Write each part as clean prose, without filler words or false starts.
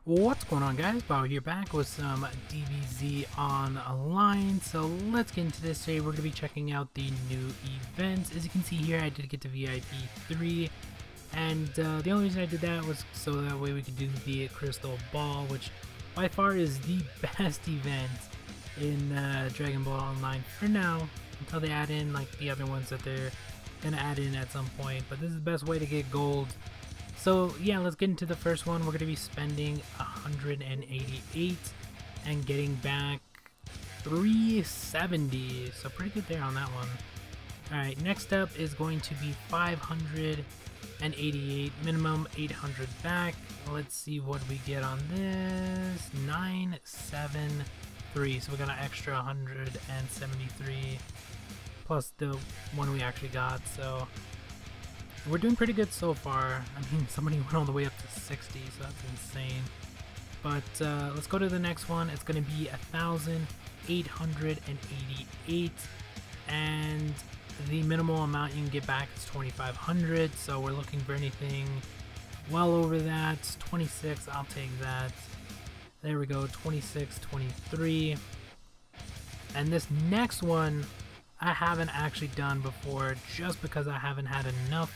What's going on, guys? Bao here, back with some DBZ Online. So let's get into this. Today we're going to be checking out the new events. As you can see here, I did get to VIP 3, and the only reason I did that was so that way we could do the Crystal Ball, which by far is the best event in Dragon Ball Online for now, until they add in like the other ones that they're going to add in at some point. But this is the best way to get gold. So yeah, let's get into the first one. We're going to be spending 188 and getting back 370. So pretty good there on that one. Alright, next up is going to be 588 minimum, 800 back. Let's see what we get on this. 973. So we got an extra 173 plus the one we actually got. So we're doing pretty good so far. I mean, somebody went all the way up to 60, so that's insane. But let's go to the next one. It's going to be 1,888, and the minimal amount you can get back is 2,500. So we're looking for anything well over that. 26, I'll take that. There we go, 26, 23. And this next one I haven't actually done before, just because I haven't had enough.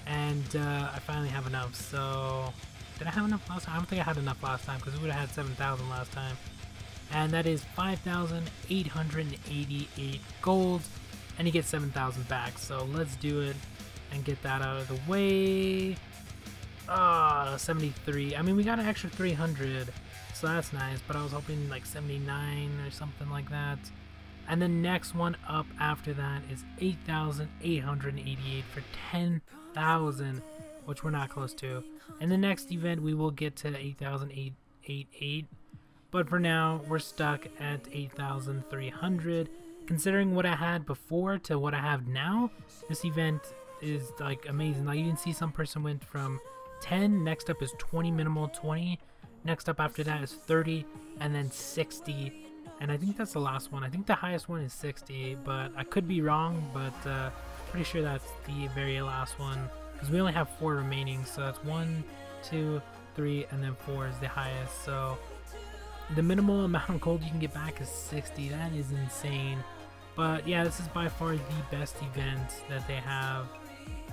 And I finally have enough. So did I have enough last time? I don't think I had enough last time, because we would have had 7,000 last time. And that is 5,888 gold, and you get 7,000 back. So let's do it and get that out of the way. 73. I mean, we got an extra 300, so that's nice, but I was hoping like 79 or something like that. And the next one up after that is 8,888 for 10,000, which we're not close to. In the next event, we will get to 8,888, but for now, we're stuck at 8,300. Considering what I had before to what I have now, this event is like amazing. Like, you can see some person went from 10, next up is 20 minimal, 20, next up after that is 30, and then 60. And I think that's the last one. I think the highest one is 60, but I could be wrong, but pretty sure that's the very last one, because we only have 4 remaining. So that's 1, 2, 3, and then 4 is the highest. So the minimal amount of gold you can get back is 60. That is insane. But yeah, this is by far the best event that they have,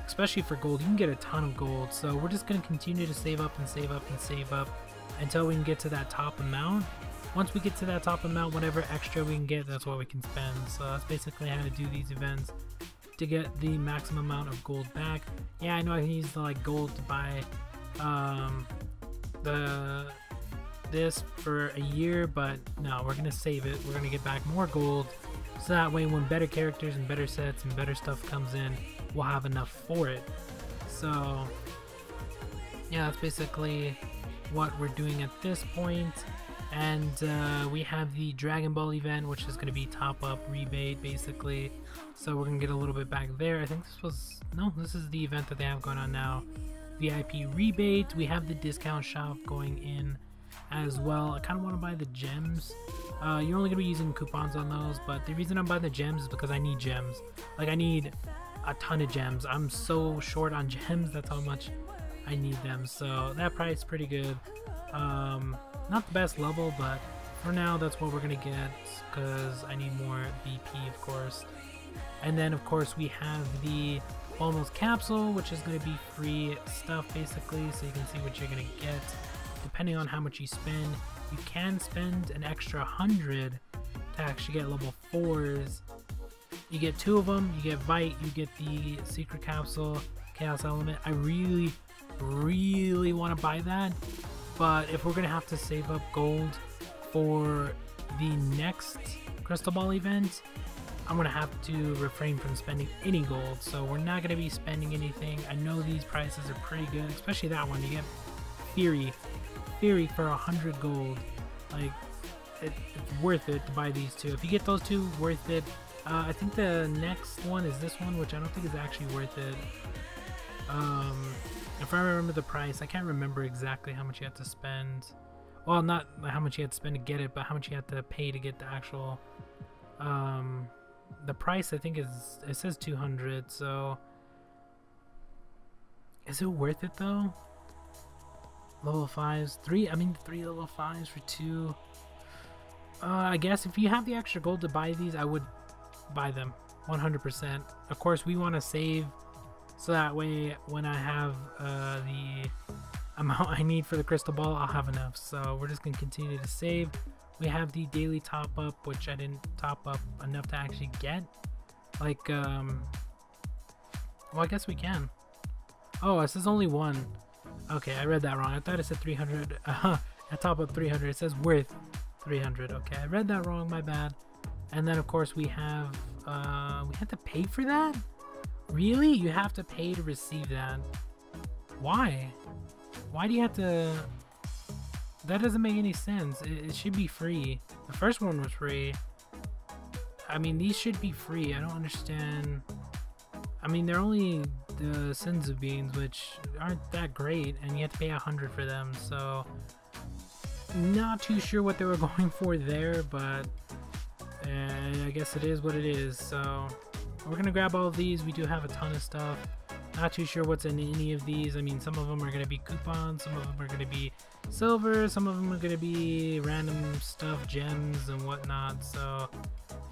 especially for gold. You can get a ton of gold. So we're just going to continue to save up and save up and save up until we can get to that top amount. Once we get to that top amount, whatever extra we can get, that's what we can spend. So that's basically how to do these events to get the maximum amount of gold back. Yeah, I know I can use the like gold to buy this for a year, but no, we're gonna save it. We're gonna get back more gold, so that way when better characters and better sets and better stuff comes in, we'll have enough for it. So yeah, that's basically what we're doing at this point. And we have the Dragon Ball event, which is going to be top up rebate basically, so we're going to get a little bit back there. I think this is the event that they have going on now, VIP rebate. We have the discount shop going in as well. I kind of want to buy the gems. You're only going to be using coupons on those, but the reason I'm buying the gems is because I need gems. Like, I need a ton of gems. I'm so short on gems, that's how much I need them. So that price is pretty good. Not the best level, but for now that's what we're gonna get, because I need more BP, of course. And then of course we have the almost capsule, which is going to be free stuff basically, so you can see what you're gonna get depending on how much you spend. You can spend an extra 100 to actually get level 4s. You get 2 of them. You get Bite, you get the secret capsule, chaos element. I really want to buy that, but if we're gonna have to save up gold for the next Crystal Ball event, I'm gonna have to refrain from spending any gold. So we're not gonna be spending anything. I know these prices are pretty good, especially that one. You get Fury for 100 gold. Like, it's worth it to buy these 2. If you get those 2, worth it. I think the next one is this one, which I don't think is actually worth it. If I remember the price, I can't remember exactly how much you had to spend. Well, not how much you had to spend to get it, but how much you had to pay to get the actual, the price I think is, it says 200, so is it worth it though? Level 5s, 3, I mean 3 level 5s for 2. I guess if you have the extra gold to buy these, I would buy them 100%. Of course, we want to save so that way when I have the amount I need for the crystal ball, I'll have enough. So we're just going to continue to save. We have the daily top up, which I didn't top up enough to actually get. Like, well, I guess we can. Oh, it says only one. Okay, I read that wrong. I thought it said 300. I top up 300. It says worth 300. Okay, I read that wrong. My bad. And then of course we have to pay for that. Really? You have to pay to receive that? Why? Why do you have to? That doesn't make any sense. It should be free. The first one was free. I mean, these should be free. I don't understand. I mean, they're only the Senzu beans, which aren't that great, and you have to pay 100 for them. So, not too sure what they were going for there, but I guess it is what it is. So, we're gonna grab all of these. We do have a ton of stuff. Not too sure what's in any of these. I mean, some of them are gonna be coupons, some of them are gonna be silver, some of them are gonna be random stuff, gems and whatnot. So,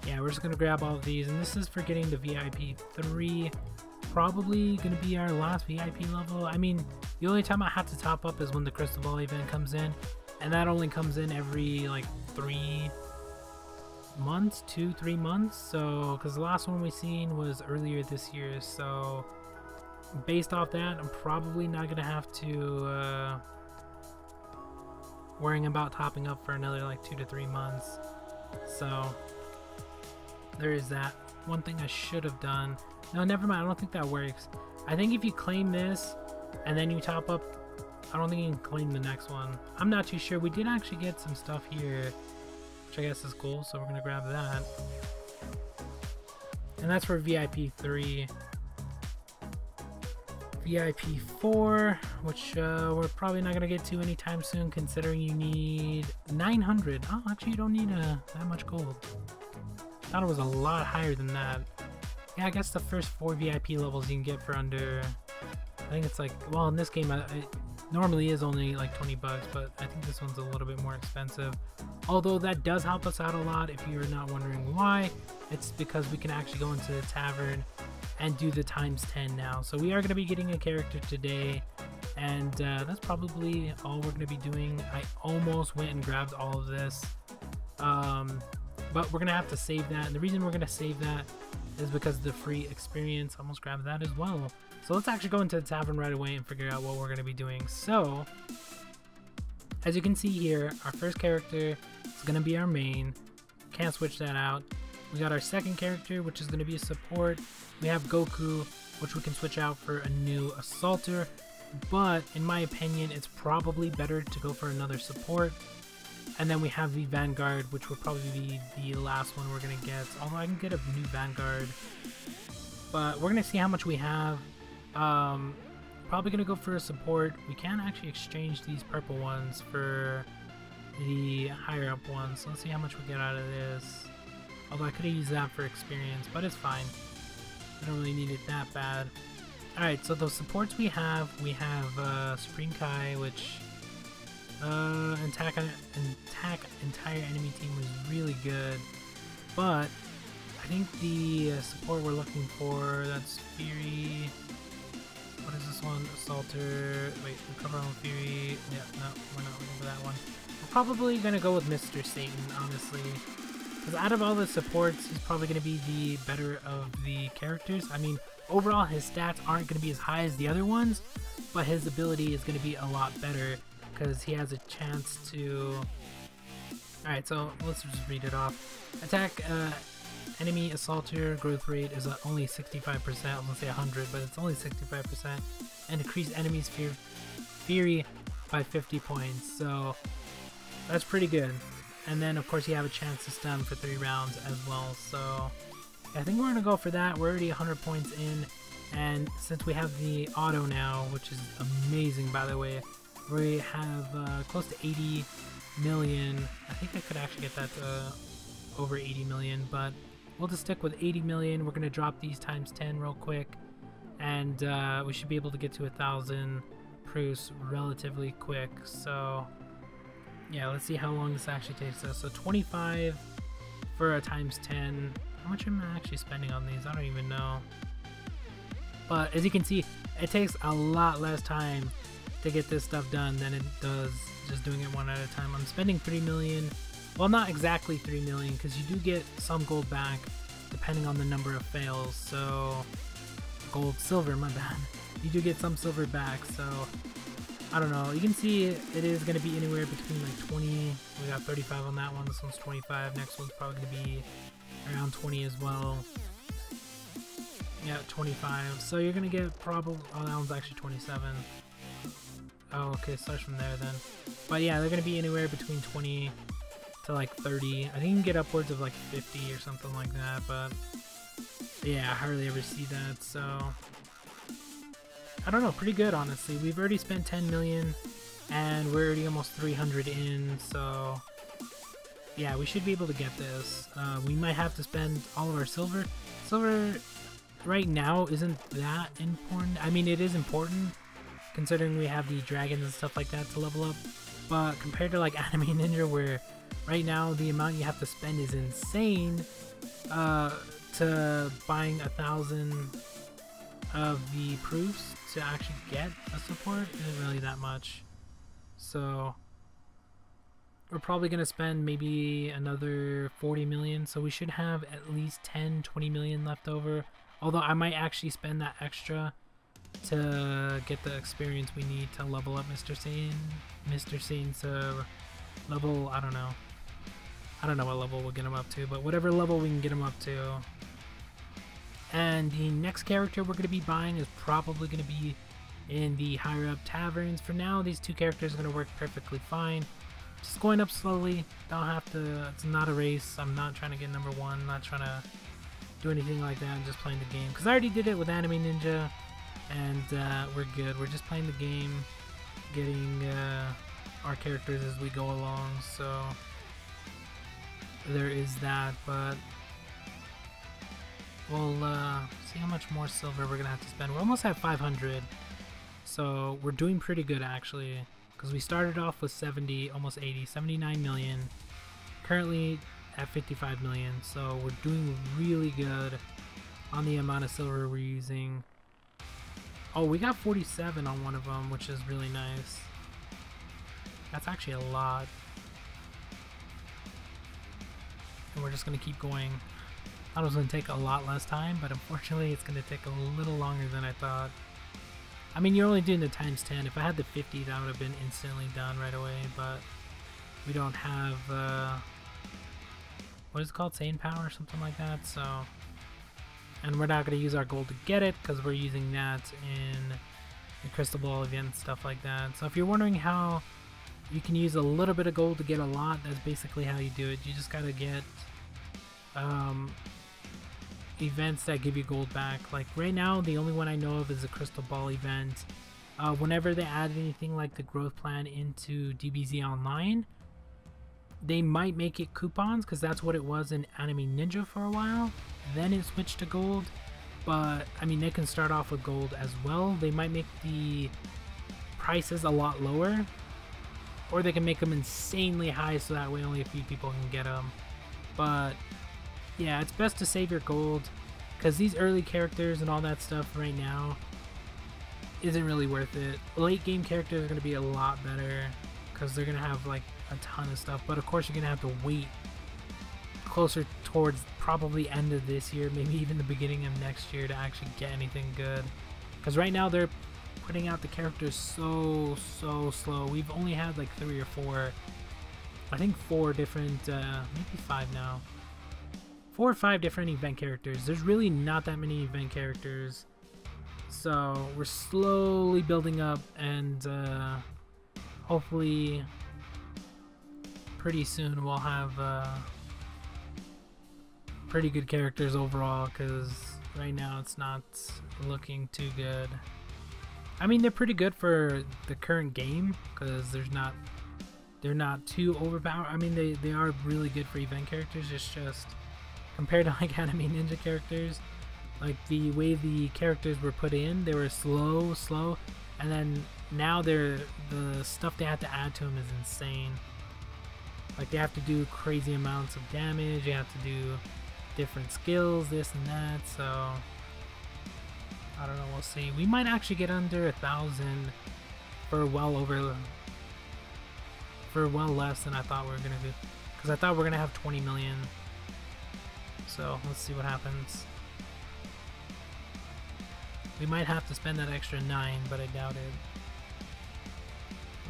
yeah, we're just gonna grab all of these, and this is for getting the VIP 3. Probably gonna be our last VIP level. I mean, the only time I have to top up is when the crystal ball event comes in, and that only comes in every like 3 months, 2-3 months. So, because the last one we seen was earlier this year, so based off that, I'm probably not gonna have to worrying about topping up for another like 2 to 3 months. So there is that. One thing I should have done. No, never mind. I don't think that works. I think if you claim this and then you top up, I don't think you can claim the next one. I'm not too sure. We did actually get some stuff here, which I guess is cool. So we're gonna grab that, and that's for VIP 3. VIP 4, which we're probably not gonna get to anytime soon, considering you need 900. Oh, actually, you don't need that much gold. I thought it was a lot higher than that. Yeah, I guess the first 4 VIP levels you can get for under, I think it's like, well, in this game it normally is only like 20 bucks, but I think this one's a little bit more expensive. Although that does help us out a lot. If you're not wondering why, it's because we can actually go into the tavern and do the ×10 now. So we are going to be getting a character today, and that's probably all we're going to be doing. I almost went and grabbed all of this, but we're going to have to save that, and the reason we're going to save that is because of the free experience. I almost grabbed that as well. So let's actually go into the tavern right away and figure out what we're going to be doing. So as you can see here, our first character is going to be our main. Can't switch that out. We got our second character, which is going to be a support. We have Goku, which we can switch out for a new assaulter, but in my opinion, it's probably better to go for another support. And then we have the Vanguard, which will probably be the last one we're going to get, although I can get a new Vanguard. But we're going to see how much we have. Probably going to go for a support. We can actually exchange these purple ones for the higher up ones. So let's see how much we get out of this. Although I could have used that for experience, but it's fine. I don't really need it that bad. Alright, so those supports we have Supreme Kai, which attack entire enemy team was really good. But I think the support we're looking for, that's Fury. What is this one? Assaulter. Wait, recover on Fury. Yeah, no, we're not looking for that one. We're probably gonna go with Mr. Satan, honestly. Because out of all the supports, he's probably going to be the better of the characters. I mean, overall, his stats aren't going to be as high as the other ones, but his ability is going to be a lot better because he has a chance to... Alright, so let's just read it off. Attack enemy assaulter growth rate is only 65%. I was going to say 100, but it's only 65%. And increase enemies' fury by 50 points. So that's pretty good. And then, of course, you have a chance to stun for 3 rounds as well. So, I think we're going to go for that. We're already 100 points in. And since we have the auto now, which is amazing, by the way, we have close to 80 million. I think I could actually get that to over 80 million. But we'll just stick with 80 million. We're going to drop these ×10 real quick. And we should be able to get to 1,000 proofs relatively quick. So yeah, let's see how long this actually takes us. So 25 for a times 10. How much am I actually spending on these? I don't even know. But as you can see, it takes a lot less time to get this stuff done than it does just doing it one at a time. I'm spending 3 million. Well, not exactly 3 million, because you do get some gold back depending on the number of fails. So silver, my bad. You do get some silver back, so I don't know. You can see it is going to be anywhere between like 20. We got 35 on that one. This one's 25. Next one's probably going to be around 20 as well. Yeah, 25. So you're going to get probably... Oh, that one's actually 27. Oh, okay, starts from there then. But yeah, they're going to be anywhere between 20 to like 30. I think you can get upwards of like 50 or something like that, but yeah, I hardly ever see that, so I don't know, pretty good honestly. We've already spent 10 million and we're already almost 300 in, so yeah, we should be able to get this. We might have to spend all of our silver. Silver right now isn't that important. I mean, it is important considering we have the dragons and stuff like that to level up, but compared to like Anime Ninja, where right now the amount you have to spend is insane, to buying 1,000 of the proofs to actually get a support isn't really that much. So we're probably going to spend maybe another 40 million, so we should have at least 10-20 million left over, although I might actually spend that extra to get the experience we need to level up Mr. Sane's level. I don't know what level we'll get him up to, but whatever level we can get him up to. And the next character we're going to be buying is probably going to be in the higher up taverns. For now, these two characters are going to work perfectly fine. Just going up slowly. Don't have to, it's not a race. I'm not trying to get number one. I'm not trying to do anything like that. I'm just playing the game, because I already did it with Anime Ninja, and we're good. We're just playing the game, getting our characters as we go along. So there is that, but we'll see how much more silver we're gonna have to spend. We're almost at 500, so we're doing pretty good actually, because we started off with 70, almost 80, 79 million, currently at 55 million, so we're doing really good on the amount of silver we're using. Oh, we got 47 on one of them, which is really nice. That's actually a lot. And we're just going to keep going. I thought it was going to take a lot less time, but unfortunately it's going to take a little longer than I thought. I mean, you're only doing the times 10. If I had the 50, that would have been instantly done right away, but we don't have, what is it called? Sane power or something like that, so... And we're not going to use our gold to get it, because we're using that in the crystal ball event and stuff like that. So if you're wondering how you can use a little bit of gold to get a lot, that's basically how you do it. You just got to get events that give you gold back. Like right now, the only one I know of is the crystal ball event. Whenever they add anything like the growth plan into DBZ Online, they might make it coupons, because that's what it was in Anime Ninja for a while. Then it switched to gold, but I mean, they can start off with gold as well. They might make the prices a lot lower, or they can make them insanely high, so that way only a few people can get them. But yeah, it's best to save your gold, because these early characters and all that stuff right now isn't really worth it. Late game characters are going to be a lot better, because they're going to have like a ton of stuff, but of course you're going to have to wait closer towards probably end of this year, maybe even the beginning of next year, to actually get anything good, because right now they're putting out the characters so slow. We've only had like 3 or 4, I think 4 different, maybe 5 now, 4 or 5 different event characters. There's really not that many event characters, so we're slowly building up, and hopefully pretty soon we'll have pretty good characters overall, because right now it's not looking too good. I mean, they're pretty good for the current game, because they're not too overpowered. I mean, they are really good for event characters. It's just compared to like Anime Ninja characters, like the way the characters were put in, they were slow, and then now the stuff they have to add to him is insane. Like they have to do crazy amounts of damage, they have to do different skills, this and that, so I don't know, we'll see. We might actually get under 1,000 for well less than I thought we were gonna do, because I thought we were gonna have 20 million. So let's see what happens. We might have to spend that extra 9, but I doubt it.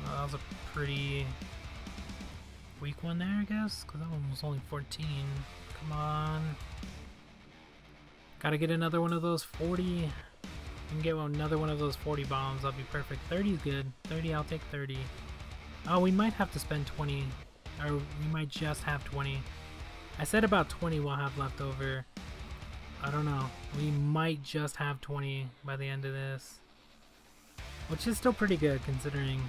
Well, that was a pretty weak one there, I guess, because that one was only 14. Come on. Gotta get another one of those 40. We can get another one of those 40 bombs. That'll be perfect. 30 is good. 30, I'll take 30. Oh, we might have to spend 20. Or we might just have 20. I said about 20 we'll have left over. I don't know. We might just have 20 by the end of this. Which is still pretty good considering.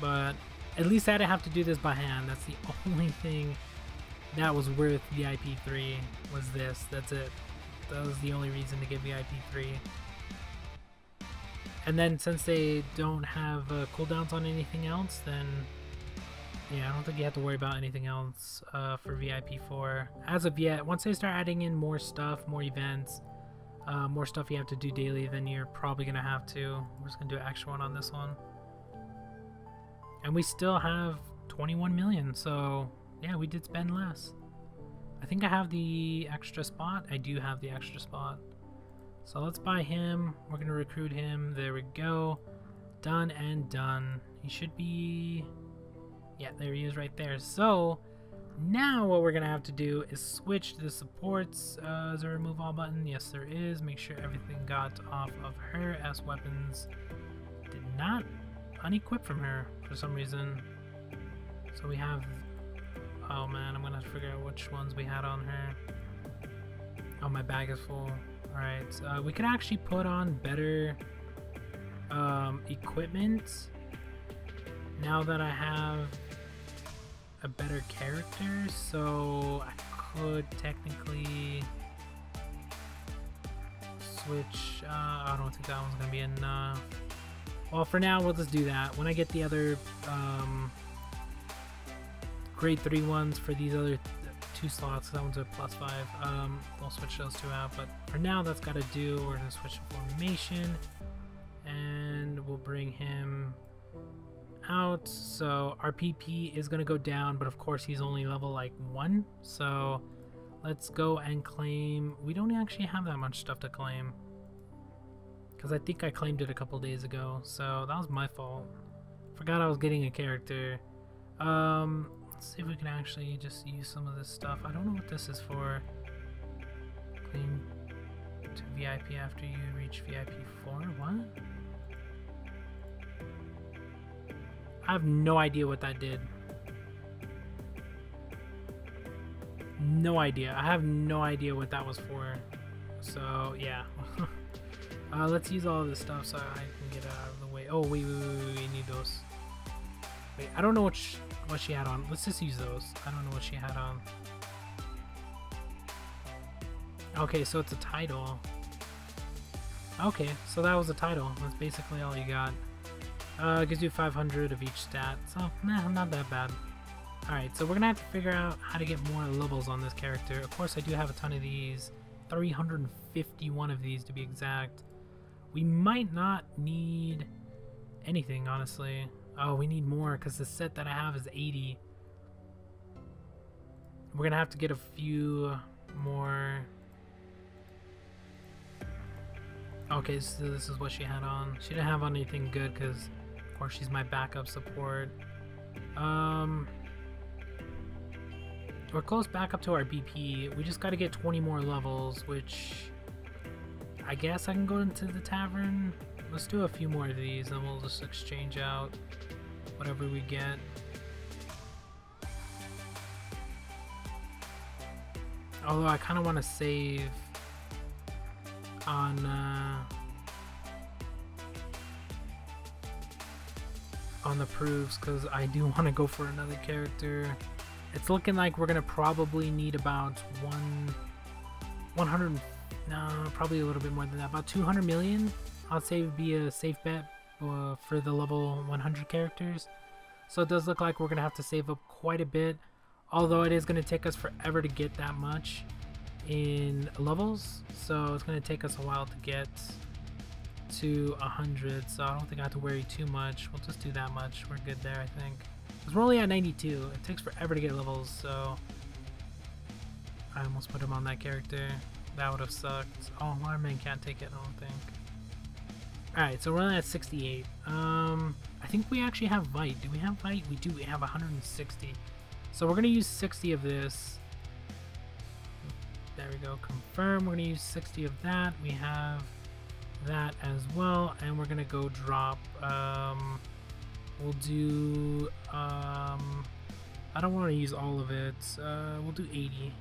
But at least I didn't have to do this by hand. That's the only thing that was worth VIP 3 was this. That's it. That was the only reason to get VIP 3. And then since they don't have cooldowns on anything else, then yeah, I don't think you have to worry about anything else for VIP 4 as of yet. Once they start adding in more stuff, more events, more stuff you have to do daily, then you're probably gonna have to. We're just gonna do an extra one on this one. And we still have 21 million, so yeah, we did spend less. I think I have the extra spot. I do have the extra spot. So let's buy him. We're gonna recruit him. There we go. Done and done. He should be... yeah, there he is right there. So now what we're gonna have to do is switch to the supports. Is there a remove all button? Yes, there is. Make sure everything got off of her. S weapons did not unequip from her for some reason. So we have... oh man, I'm gonna have to figure out which ones we had on her. Oh, my bag is full. Alright, we could actually put on better equipment now that I have a better character, so I could technically switch. I don't think that one's gonna be enough. Well, for now, we'll just do that. When I get the other grade 3 ones for these other 2 slots, that one's a +5, we'll switch those 2 out. But for now, that's gotta do. We're gonna switch to formation, and we'll bring him out. So our PP is gonna go down, but of course he's only level like 1. So let's go and claim. We don't actually have that much stuff to claim, because I think I claimed it a couple days ago, so that was my fault. Forgot I was getting a character. Let's see if we can actually just use some of this stuff. I don't know what this is for. Claim to VIP after you reach VIP 4. What? I have no idea what that did. No idea. I have no idea what that was for. So yeah. Let's use all of this stuff so I can get out of the way. Oh wait, we need those. Wait, I don't know what she had on. Let's just use those. I don't know what she had on. Okay, so it's a title. Okay, so that was a title. That's basically all you got. Gives you 500 of each stat, so nah, not that bad. Alright, so we're gonna have to figure out how to get more levels on this character. Of course, I do have a ton of these. 351 of these to be exact. We might not need anything, honestly. Oh, we need more because the set that I have is 80. We're gonna have to get a few more. Okay, so this is what she had on. She didn't have on anything good because, of course, she's my backup support. We're close back up to our BP. We just got to get 20 more levels, which I guess I can go into the tavern. Let's do a few more of these and we'll just exchange out whatever we get. Although I kind of want to save on the proofs because I do want to go for another character. It's looking like we're gonna probably need about 100, no, probably a little bit more than that, about 200 million. I'd say would be a safe bet for the level 100 characters. So it does look like we're going to have to save up quite a bit, although it is going to take us forever to get that much in levels. So it's going to take us a while to get to 100, so I don't think I have to worry too much. We'll just do that much. We're good there, I think. Because we're only at 92. It takes forever to get levels, so I almost put him on that character. That would have sucked. Oh, Waterman can't take it, I don't think. Alright, so we're only at 68. I think we actually have Vite. Do we have Vite? We do. We have 160. So we're going to use 60 of this. There we go. Confirm. We're going to use 60 of that. We have that as well. And we're going to go drop. We'll do... I don't want to use all of it. We'll do 80.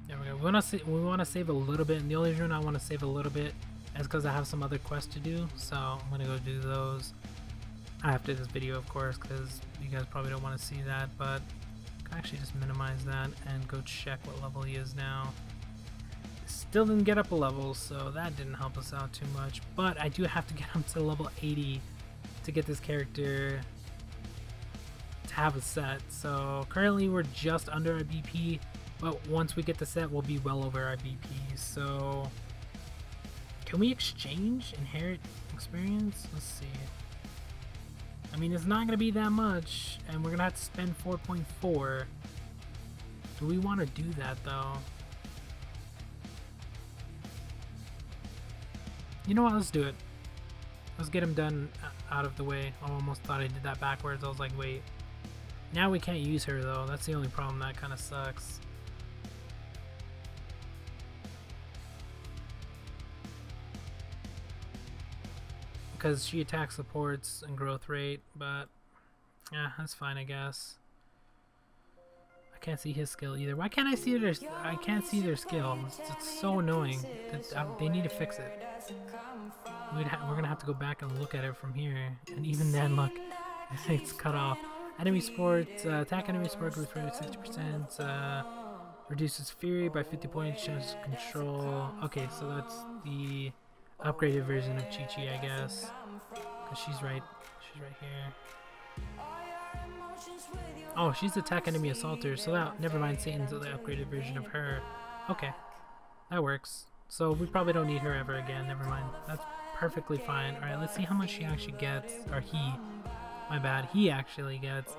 There we go. We want to save a little bit, and the only reason I want to save a little bit is because I have some other quests to do. So I'm gonna go do those after this video, of course, because you guys probably don't want to see that. But I can actually just minimize that and go check what level he is now. Still didn't get up a level, so that didn't help us out too much. But I do have to get him to level 80 to get this character to have a set. So currently we're just under our BP. But once we get the set, we'll be well over our BP. So, can we exchange inherit experience? Let's see. I mean, it's not going to be that much, and we're going to have to spend 4.4. Do we want to do that, though? You know what? Let's do it. Let's get him done out of the way. I almost thought I did that backwards. I was like, wait. Now we can't use her, though. That's the only problem. That kind of sucks. Because she attacks supports and growth rate, but yeah, that's fine, I guess. I can't see his skill either. Why can't I see their? I can't see their skill. It's so annoying. They need to fix it. We're gonna have to go back and look at it from here, and even then, look, it's cut off. Enemy support, attack enemy support growth rate 60%. Reduces fury by 50 points. Changes control. Okay, so that's the upgraded version of Chi-Chi, I guess, because she's right here. Oh, she's attack enemy assaulter, so that, never mind, Satan's the upgraded version of her. Okay, that works. So we probably don't need her ever again, never mind. That's perfectly fine. Alright, let's see how much she actually gets, or he, my bad, he actually gets.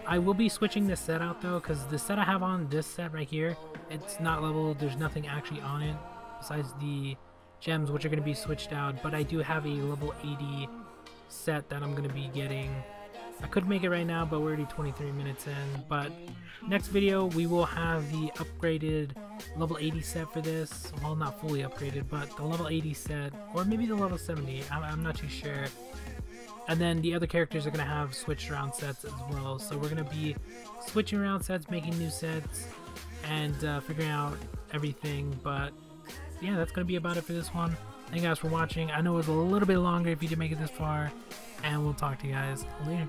I will be switching this set out though, because the set I have on, this set right here, it's not leveled, there's nothing actually on it, besides the gems, which are going to be switched out, but I do have a level 80 set that I'm going to be getting. I could make it right now, but we're already 23 minutes in. But next video we will have the upgraded level 80 set for this. Well, not fully upgraded, but the level 80 set, or maybe the level 70, I'm not too sure. And then the other characters are going to have switched around sets as well, so we're going to be switching around sets, making new sets, and figuring out everything. But yeah, that's going to be about it for this one. Thank you guys for watching. I know it was a little bit longer if you did make it this far, and we'll talk to you guys later.